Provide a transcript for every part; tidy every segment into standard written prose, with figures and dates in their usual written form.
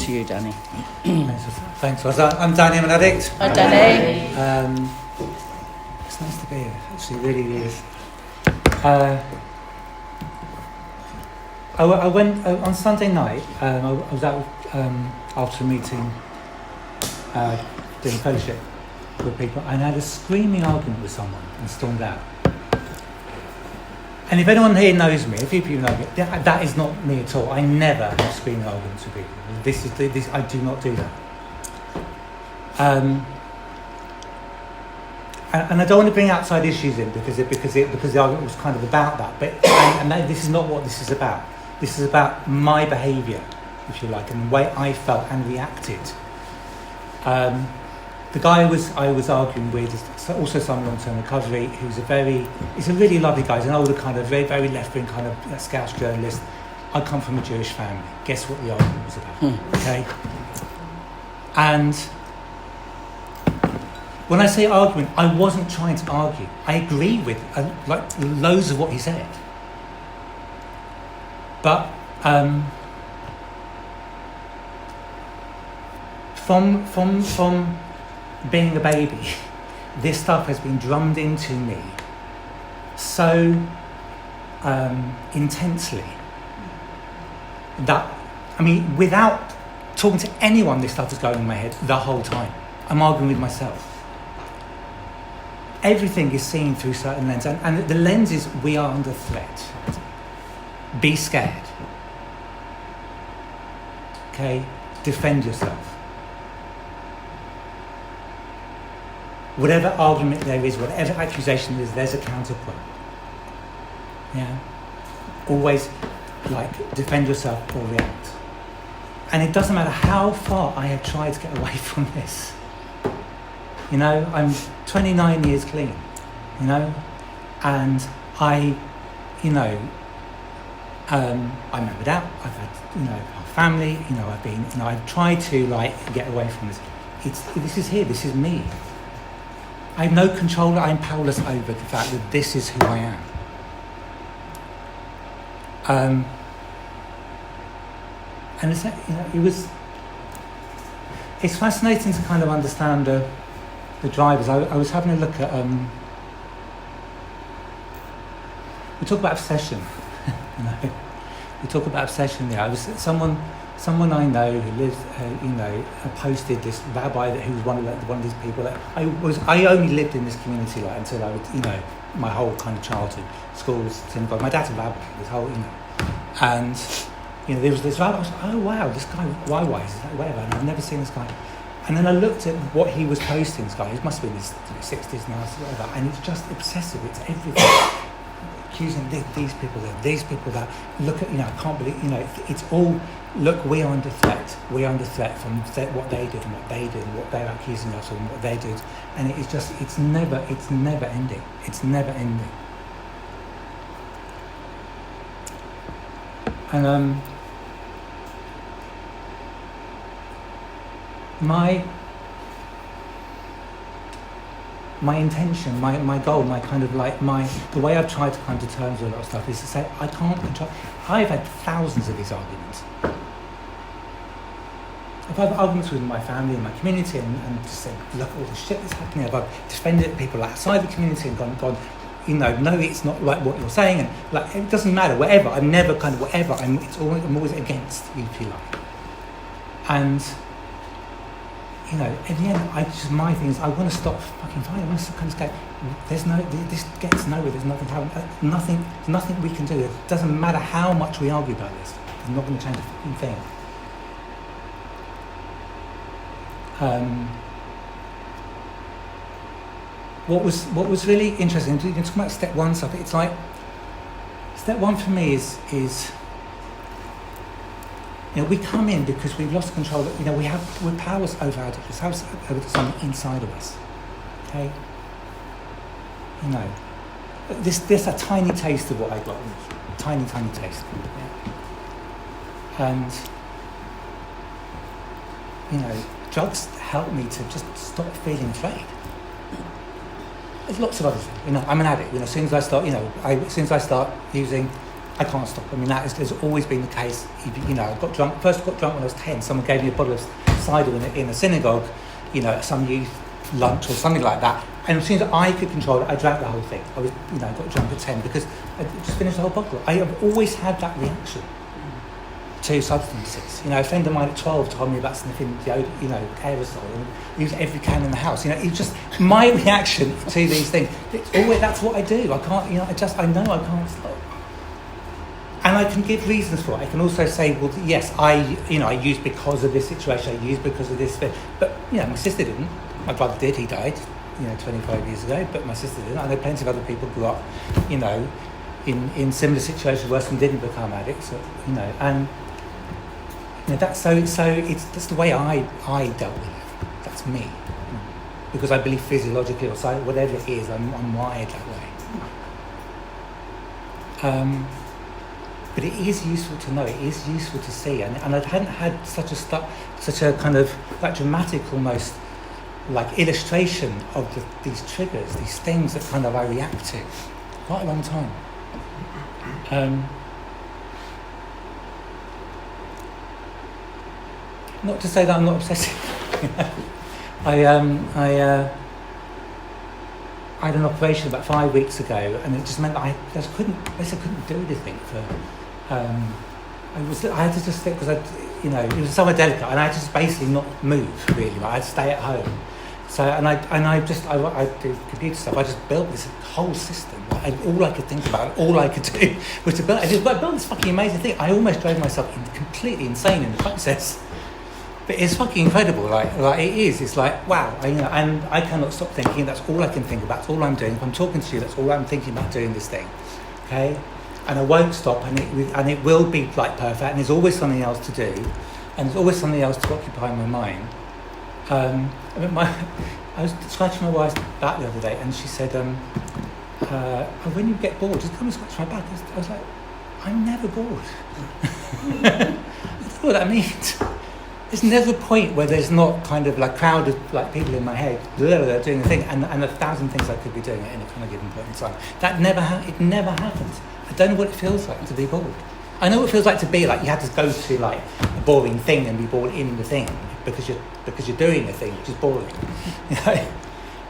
to you, Danny? Thanks. I'm Danny, I'm an addict. Hi, Danny. It's nice to be here. Actually, really is. I went on Sunday night. I was out after a meeting, doing fellowship with people, and I had a screaming argument with someone and stormed out. And if anyone here knows me, a few people know me, that is not me at all. I never have screaming arguments with people. This I do not do that. And I don't want to bring outside issues in because the argument was kind of about that. But this is not what this is about. This is about my behaviour, if you like, and the way I felt and reacted. The guy I was arguing with is also someone long-term recovery he's a really lovely guy. He's an older kind of very, very left-wing kind of Scouse journalist. I come from a Jewish family. Guess what the argument was about, okay? And when I say argument, I wasn't trying to argue. I agree with loads of what he said. But from being a baby, this stuff has been drummed into me so intensely that, without talking to anyone, this stuff is going in my head the whole time. I'm arguing with myself. Everything is seen through certain lenses, and the lens is we are under threat. Be scared. Okay? Defend yourself. Whatever argument there is, whatever accusation there is, there's a counterpoint. Yeah? Always, defend yourself or react. And it doesn't matter how far I have tried to get away from this. You know, I'm 29 years clean, you know? And I'm married out, I've had, a family, I've tried to, get away from this. This is here, this is me. I have no control, I'm powerless over the fact that this is who I am. And it's fascinating to kind of understand the drivers. I was having a look at, we talk about obsession, we talk about obsession there. Someone I know who lives, posted this rabbi who was one of these people that I only lived in this community until I was, my whole kind of childhood, schools, synagogue. My dad's a rabbi, this whole, and there was this rabbi. I was like, oh wow, this guy, why is that, whatever, and I've never seen this guy. And then I looked at what he was posting. This guy, he must be in his 60s now, whatever, and it's just obsessive. It's everything. Accusing these people that look at, I can't believe, it's all, look, we are under threat. We are under threat from what they did and what they did and what they're accusing us of and what they did. And it's never ending. It's never ending. And my intention, my goal, my kind of the way I've tried to come to terms with a lot of stuff is to say, I can't control. I've had thousands of these arguments. I've had arguments with my family and my community and just said, look at all the shit that's happening. I've defended people outside the community and gone, no, it's not like what you're saying, and it doesn't matter, whatever. I'm never kind of whatever. I'm always against, if you like. And at the end, my thing is, I want to stop fucking fighting. I want to kind of go, this gets nowhere. There's nothing happening. Nothing we can do. It doesn't matter how much we argue about this. It's not going to change a fucking thing. What was really interesting, you can talk about step one stuff. It's like step one for me is we come in because we've lost control. We're powerless over our addictions, over something inside of us. Okay. This a tiny taste of what I got. Tiny taste. Yeah. And drugs help me to just stop feeling afraid. There's lots of other things. I'm an addict. As soon as I start, using, I can't stop. I mean, has always been the case. You know, I got drunk. First got drunk when I was 10. Someone gave me a bottle of cider in a synagogue, you know, at some youth lunch or something like that. And as soon as I could control it, I drank the whole thing. I was, you know, got drunk at 10 because I just finished the whole bottle. I have always had that reaction to substances. You know, a friend of mine at 12 told me about sniffing deodorant, you know, aerosol, and use every can in the house. You know, it's just my reaction to these things. It's always, that's what I do. I can't, you know, I know I can't stop. And I can give reasons for it. I can also say, well, yes, I used because of this situation, I used because of this. But, you know, my sister didn't. My brother did, he died, you know, 25 years ago, but my sister didn't. I know plenty of other people grew up, you know, in similar situations where some didn't become addicts, you know, and you know, that's the way I dealt with it. That's me. Because I believe physiologically or whatever it is, I'm wired that way. But it is useful to know, it is useful to see, and I hadn't had such a kind of like dramatic almost like illustration of these triggers, these things that kind of I react to quite a long time. Not to say that I'm not obsessive. I had an operation about 5 weeks ago, and it just meant that I couldn't do anything for. I had to just think because it was somewhat delicate, and I had to just basically not move really. Right? I had to stay at home. So I do computer stuff. I just built this whole system. All I could think about, all I could do was to build. I built this fucking amazing thing. I almost drove myself completely insane in the process. But it's fucking incredible. Like it is. It's like wow. And I cannot stop thinking. That's all I can think about. That's all I'm doing. If I'm talking to you, that's all I'm thinking about doing this thing. Okay. And I won't stop, and it will be like perfect. And there's always something else to do, and there's always something else to occupy my mind. I was scratching my wife's back the other day, and she said, when you get bored, just come and scratch my back. I was like, I'm never bored. I don't know what that means. There's never a point where there's not kind of like crowded like people in my head doing the thing, and 1,000 things I could be doing at any kind of given point in time. That never happens. I don't know what it feels like to be bored. I know what it feels like to be like you had to go to like a boring thing and be bored in the thing because you're doing the thing, which is boring. You know?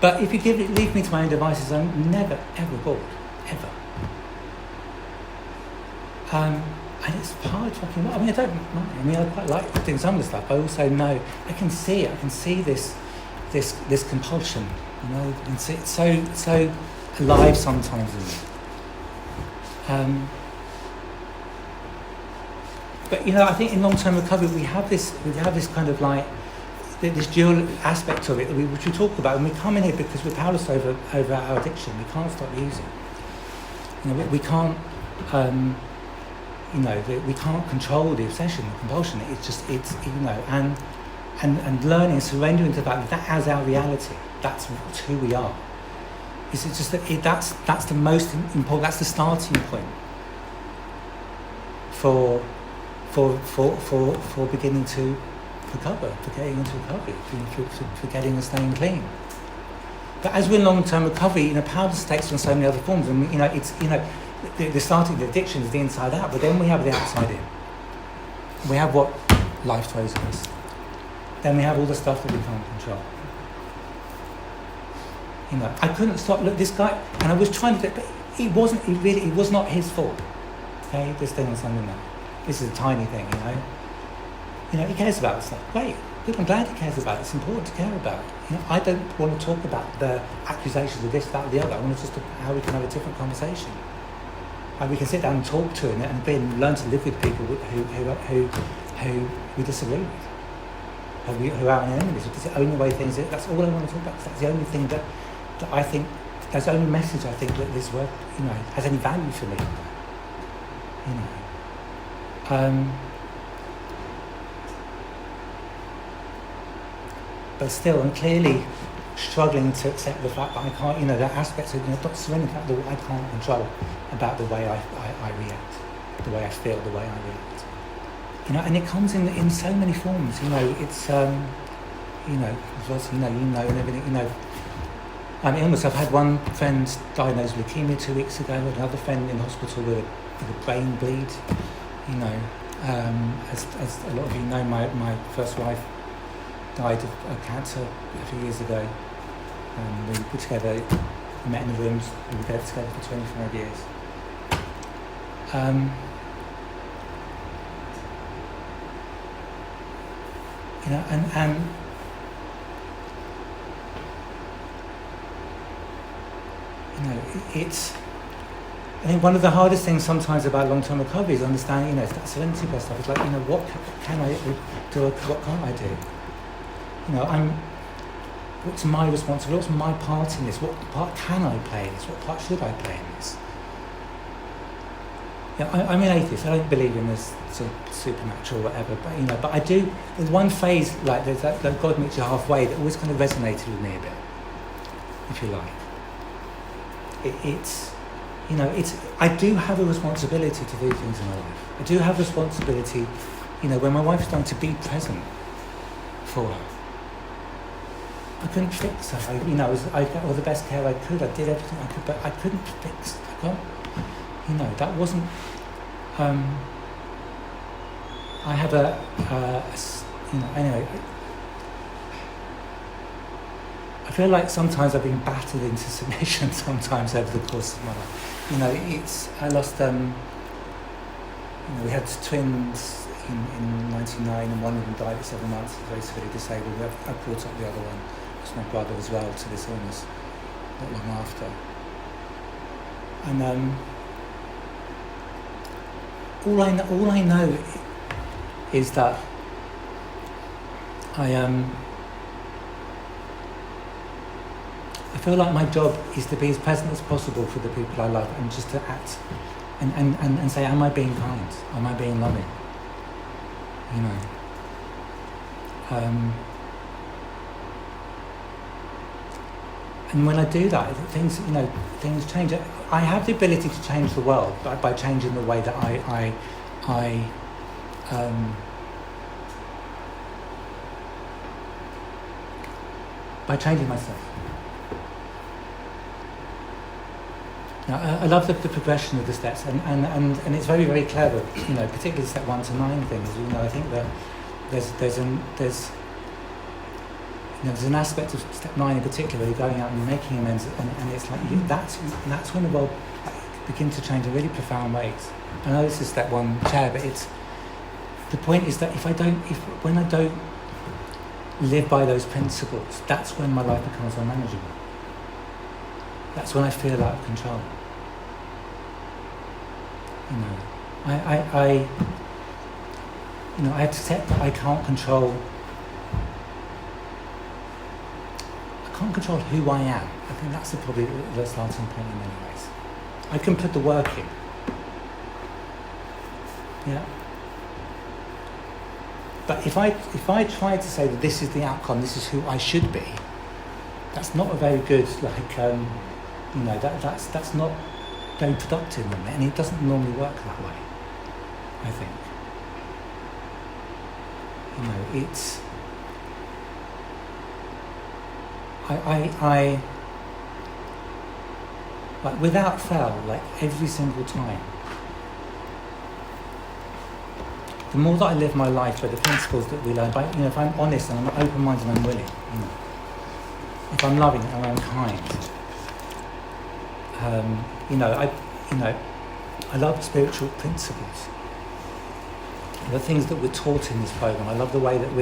But if you leave me to my own devices, I'm never ever bored, ever. And it's hard fucking. I mean, I don't mind. I mean, I quite like doing some of the stuff. I also know I can see it. I can see this compulsion. You know, I can see it so alive sometimes in me. But you know, I think in long-term recovery we have this kind of like this dual aspect of it which we talk about, and we come in here because we're powerless over our addiction. We can't stop using. You know, we can't. We can't control the obsession, the compulsion. It's and learning, surrendering to that as our reality. That's who we are. It's just that's the most important. That's the starting point for beginning to recover, for getting into recovery, for getting and staying clean. But as we're in long-term recovery, powerless takes on so many other forms, and the starting the addiction is the inside out, but then we have the outside in. We have what life throws at us. Then we have all the stuff that we can't control. I couldn't stop. Look, this guy, and I was trying to, but it was not his fault. Okay, this thing on Sunday night. This is a tiny thing, he cares about this stuff. Great. Good, I'm glad he cares about it. It's important to care about. I don't want to talk about the accusations of this, that, or the other. I want to just how we can have a different conversation. How we can sit down and talk to and learn to live with people who disagree with, who are our enemies. It's the only way things. That's all I want to talk about. That's the only thing that I think. That's the only message I think that this work, has any value for me. But still, I'm clearly struggling to accept the fact that I can't, that aspect of, not surrendering to that I can't control about the way I react, the way I feel, the way I react. And it comes in so many forms, it's, as well as, and everything, illness. I've had one friend diagnosed with leukemia 2 weeks ago, another friend in hospital with with a brain bleed. You know, as a lot of you know, my first wife died of cancer a few years ago. We put together, we met in the rooms, we were together for 25 years. You know, and you know, it's. I think one of the hardest things sometimes about long-term recovery is understanding, you know, it's that serenity-based stuff. It's like, you know, what can I do? What can't I do? You know, what's my responsibility? What's my part in this? What part can I play in this? What part should I play in this? You know, I'm an atheist. I don't believe in this sort of supernatural or whatever, but you know, but I do. There's one phase like there's that God meets you halfway that always kind of resonated with me a bit, if you like. It's. You know, I do have a responsibility to do things in my life. I do have responsibility, you know, when my wife's dying, to be present for her. I couldn't fix her. I got all the best care I could. I did everything I could, but I couldn't fix. I can't. You know, that wasn't. I have you know, anyway. I feel like sometimes I've been battered into submission sometimes over the course of my life. You know, I lost, you know, we had twins in 99 and one of them died at 7 months, very severely disabled. I brought up the other one, it's my brother as well, to this illness not long after. And all I know is that I feel like my job is to be as present as possible for the people I love and just to act and say, am I being kind? Am I being loving? You know. And when I do that, things change. I have the ability to change the world by changing the way that by changing myself. Now, I love the progression of the steps, and it's very, very clever. You know, particularly step 1 to 9 things. You know, I think that there's an aspect of step 9 in particular where you're going out and making amends, and it's like that's when the world begins to change in really profound ways. I know this is step 1 chair, but the point is that when I don't live by those principles, that's when my life becomes unmanageable. That's when I feel out of control. You know, I have to accept that I can't control who I am. I think that's probably the starting point in many ways. I can put the work in. Yeah. But if I try to say that this is the outcome, this is who I should be, that's not a very good you know, that's not very productive normally, and it doesn't normally work that way, I think. You know, it's I like without fail, like every single time, the more that I live my life by the principles that we learn, by, you know, if I'm honest and I'm open-minded and I'm willing, you know, if I'm loving and I'm kind, you know, I love spiritual principles. The things that we're taught in this program. I love the way that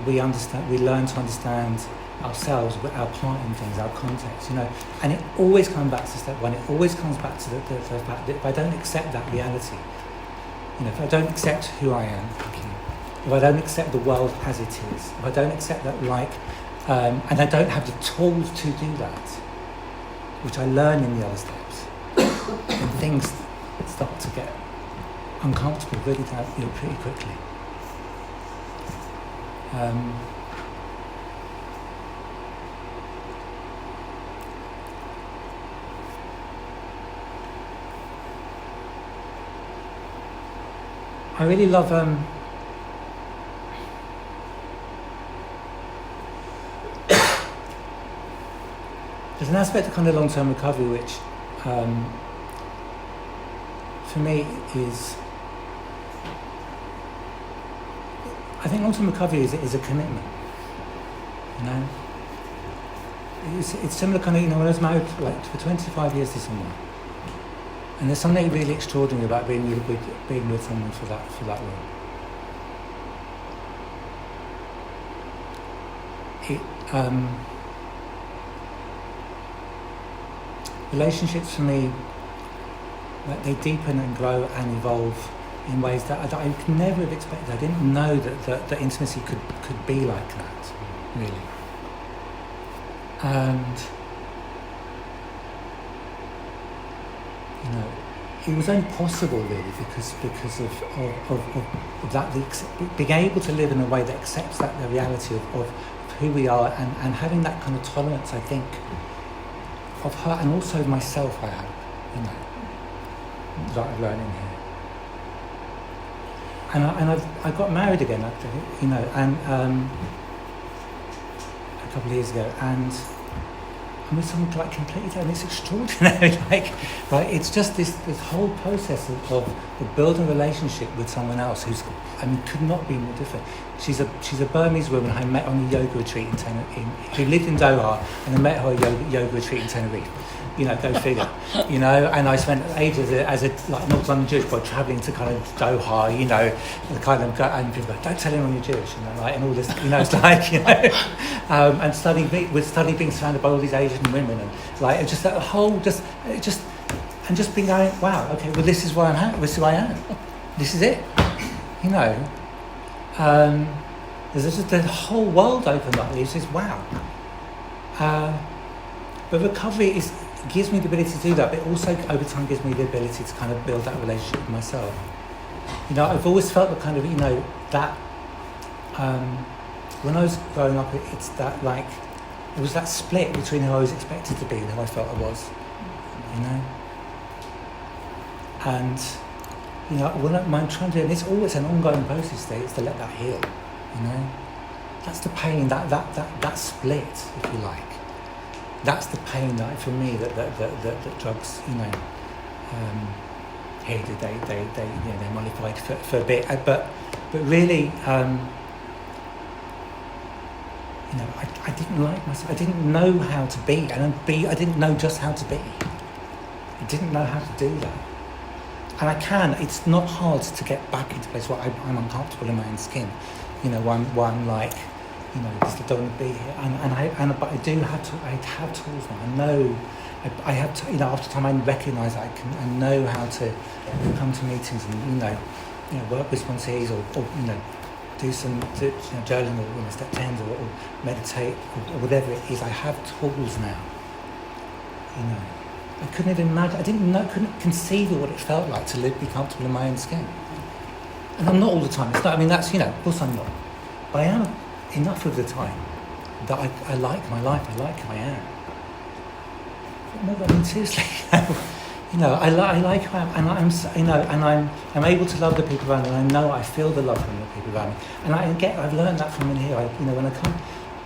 we understand, we learn to understand ourselves, our part in things, our context, you know. And it always comes back to step 1. It always comes back to the fact that if I don't accept that reality, you know, if I don't accept who I am, if I don't accept the world as it is, if I don't accept that, and I don't have the tools to do that, which I learn in the other steps, and things start to get uncomfortable really pretty quickly. I really love there's an aspect of kind of long-term recovery which for me is, I think long-term recovery is a commitment, you know. It's similar kind of, you know, when I was married like for 25 years to someone, and there's something really extraordinary about being with someone for that long. Relationships for me, like, they deepen and grow and evolve in ways that I could never have expected. I didn't know that intimacy could be like that, really. And, you know, it was only possible really because of that, being able to live in a way that accepts that the reality of who we are, and having that kind of tolerance, I think, of her and also myself, I have, you know, that I'm learning here. And I got married again, actually, you know, and a couple of years ago, and I'm with someone like completely different. It's extraordinary, like it's just this whole process of building a relationship with someone else who's, I mean, could not be more different. She's a Burmese woman I met on a yoga retreat who lived in Doha, and I met her at a yoga retreat in Tenerife. You know, go figure. You know, and I spent ages as a like North Jewish boy travelling to kind of Doha. You know, kind of, and people go, don't tell anyone you're Jewish. You know, like, and all this. You know, it's like, you know, and studying being surrounded by all these Asian women, and like just that whole just being going, wow, okay, well this is where I'm at. This is who I am. This is it. You know, there's just the whole world opened up. It's just wow. But recovery gives me the ability to do that, but it also over time gives me the ability to kind of build that relationship with myself. You know, I've always felt the kind of, you know, that when I was growing up, it's that, like, it was that split between who I was expected to be and who I felt I was, you know. And, you know, when I'm trying to, and it's always an ongoing process there, is to let that heal, you know. That's the pain, that split, if you like. That's the pain that, for me, that drugs, you know, here they you know, they mollified for a bit, but really, you know, I didn't like myself. I didn't know how to be, I didn't know just how to be. I didn't know how to do that, and it's not hard to get back into a place where I'm uncomfortable in my own skin, you know, where I'm like, you know, just don't want to be here, but I do have to. I have tools now. I know. I have to. You know, after time, I recognise I know how to come to meetings and you know, work with sponsees or you know, do some journaling or, you know, step 10s or meditate or whatever it is. I have tools now. You know, I couldn't even imagine. I didn't know. Couldn't conceive of what it felt like to be comfortable in my own skin. And I'm not all the time. It's not. I mean, that's, you know, of course I'm not. But I am. Enough of the time that I like my life, I like who I am. No, I mean, seriously, you know, I like who I am, and I'm able to love the people around me, and I know I feel the love from the people around me, and I've learned that from in here. You know, when I come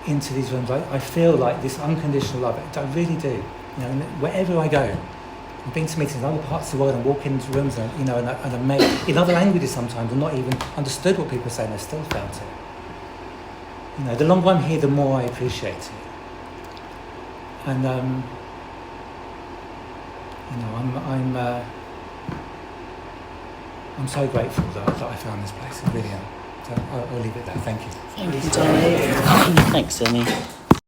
into these rooms, I feel like this unconditional love. I really do. You know, wherever I go, I've been to meetings in other parts of the world, and walk into rooms, and you know, and I've met in other languages sometimes, and not even understood what people are saying. I still felt it. You know, the longer I'm here, the more I appreciate it. And you know, I'm so grateful that I found this place. I really am. So I'll leave it there. Thank you. Thank you, Tony. Thanks, Tony.